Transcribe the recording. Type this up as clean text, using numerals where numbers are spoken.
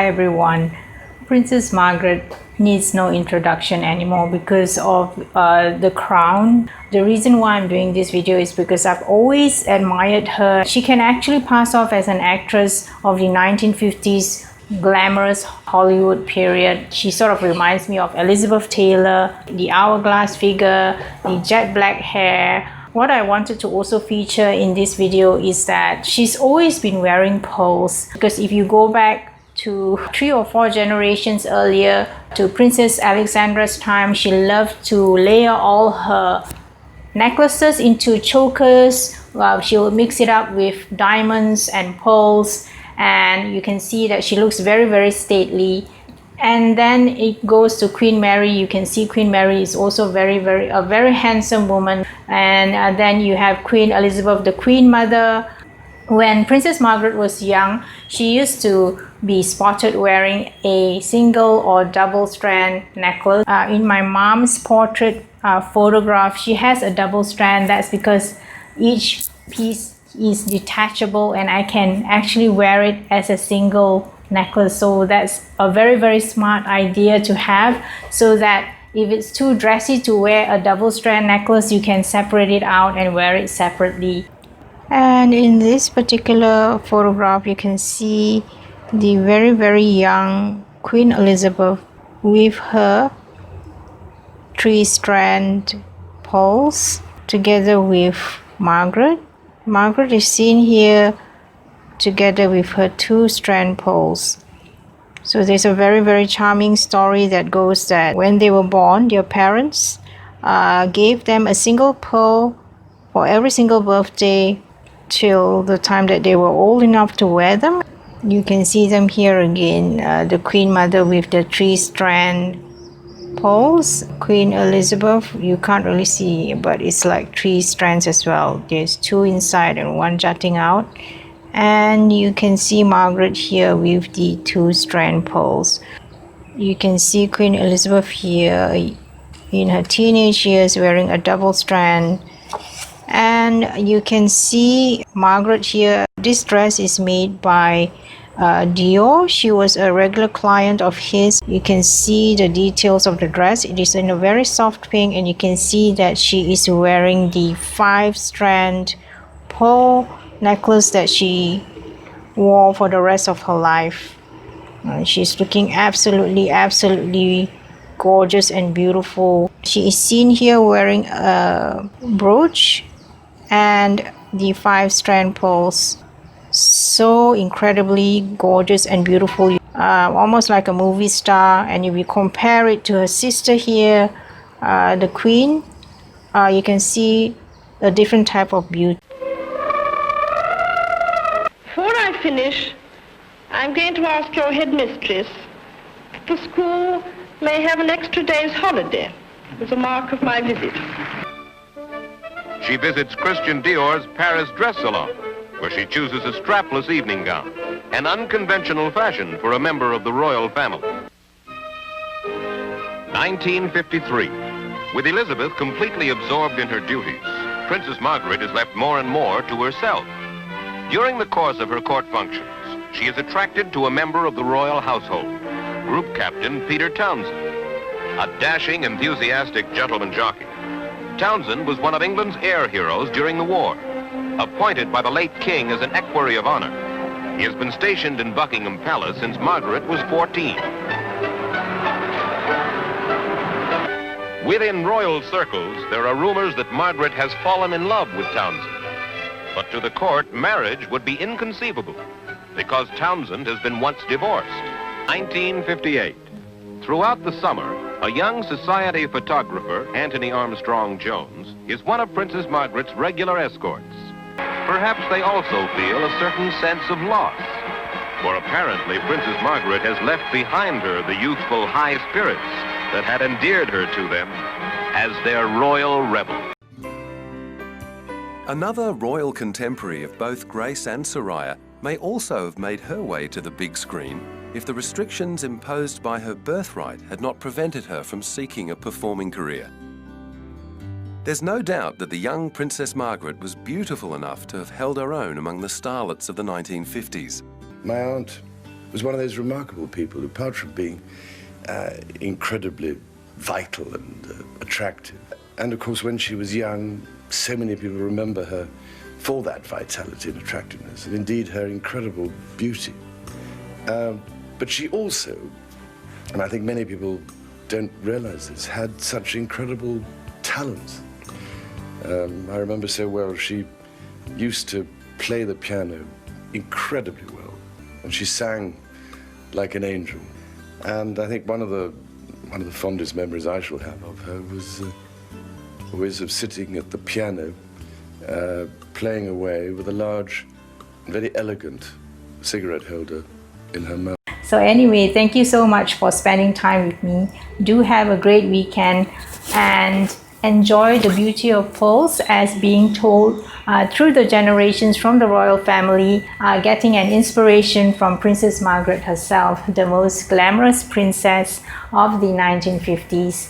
Hi everyone. Princess Margaret needs no introduction anymore because of the crown. The reason why I'm doing this video is because I've always admired her. She can actually pass off as an actress of the 1950s glamorous Hollywood period. She sort of reminds me of Elizabeth Taylor, the hourglass figure, the jet black hair. What I wanted to also feature in this video is that she's always been wearing pearls, because if you go back to 3 or 4 generations earlier, to Princess Alexandra's time, she loved to layer all her necklaces into chokers. She will mix it up with diamonds and pearls, and you can see that she looks very, very stately. And then it goes to Queen Mary. You can see Queen Mary is also a very handsome woman. And then you have Queen Elizabeth, the Queen Mother. When Princess Margaret was young, she used to be spotted wearing a single or double strand necklace. In my mom's portrait photograph, she has a double strand. That's because each piece is detachable and I can actually wear it as a single necklace. So that's a very, very smart idea to have, so that if it's too dressy to wear a double strand necklace, you can separate it out and wear it separately. And in this particular photograph, you can see the very, very young Queen Elizabeth with her 3-strand pearls together with Margaret. Margaret is seen here together with her 2-strand pearls. So there's a very, very charming story that goes that when they were born, their parents gave them a single pearl for every single birthday till the time that they were old enough to wear them. You can see them here again, the Queen Mother with the 3-strand pearls. Queen Elizabeth, you can't really see, but it's like 3 strands as well. There's 2 inside and 1 jutting out. And you can see Margaret here with the 2-strand pearls. You can see Queen Elizabeth here in her teenage years wearing a double strand. And you can see Margaret here. This dress is made by Dior. She was a regular client of his. You can see the details of the dress. It is in a very soft pink, and you can see that she is wearing the 5-strand pearl necklace that she wore for the rest of her life. She's looking absolutely gorgeous and beautiful. She is seen here wearing a brooch and the 5-strand pearls. So incredibly gorgeous and beautiful, almost like a movie star. And if you compare it to her sister here, the Queen, you can see a different type of beauty. Before I finish, I'm going to ask your headmistress if the school may have an extra day's holiday as a mark of my visit. She visits Christian Dior's Paris dress salon, where she chooses a strapless evening gown, an unconventional fashion for a member of the royal family. 1953. With Elizabeth completely absorbed in her duties, Princess Margaret is left more and more to herself. During the course of her court functions, she is attracted to a member of the royal household, Group Captain Peter Townsend, a dashing, enthusiastic gentleman jockey. Townsend was one of England's air heroes during the war. Appointed by the late king as an equerry of honor, he has been stationed in Buckingham Palace since Margaret was 14. Within royal circles, there are rumors that Margaret has fallen in love with Townsend. But to the court, marriage would be inconceivable because Townsend has been once divorced. 1958. Throughout the summer, a young society photographer, Anthony Armstrong Jones, is one of Princess Margaret's regular escorts. Perhaps they also feel a certain sense of loss, for apparently Princess Margaret has left behind her the youthful high spirits that had endeared her to them as their royal rebel. Another royal contemporary of both Grace and Soraya may also have made her way to the big screen if the restrictions imposed by her birthright had not prevented her from seeking a performing career. There's no doubt that the young Princess Margaret was beautiful enough to have held her own among the starlets of the 1950s. My aunt was one of those remarkable people who, apart from being incredibly vital and attractive, and of course when she was young, so many people remember her for that vitality and attractiveness, and indeed her incredible beauty. But she also, and I think many people don't realize this, had such incredible talents. I remember so well, she used to play the piano incredibly well, and she sang like an angel. And I think one of the fondest memories I shall have of her was always of sitting at the piano, playing away with a large, very elegant cigarette holder in her mouth. So anyway, thank you so much for spending time with me. Do have a great weekend and enjoy the beauty of pearls as being told through the generations from the royal family, getting an inspiration from Princess Margaret herself, the most glamorous princess of the 1950s.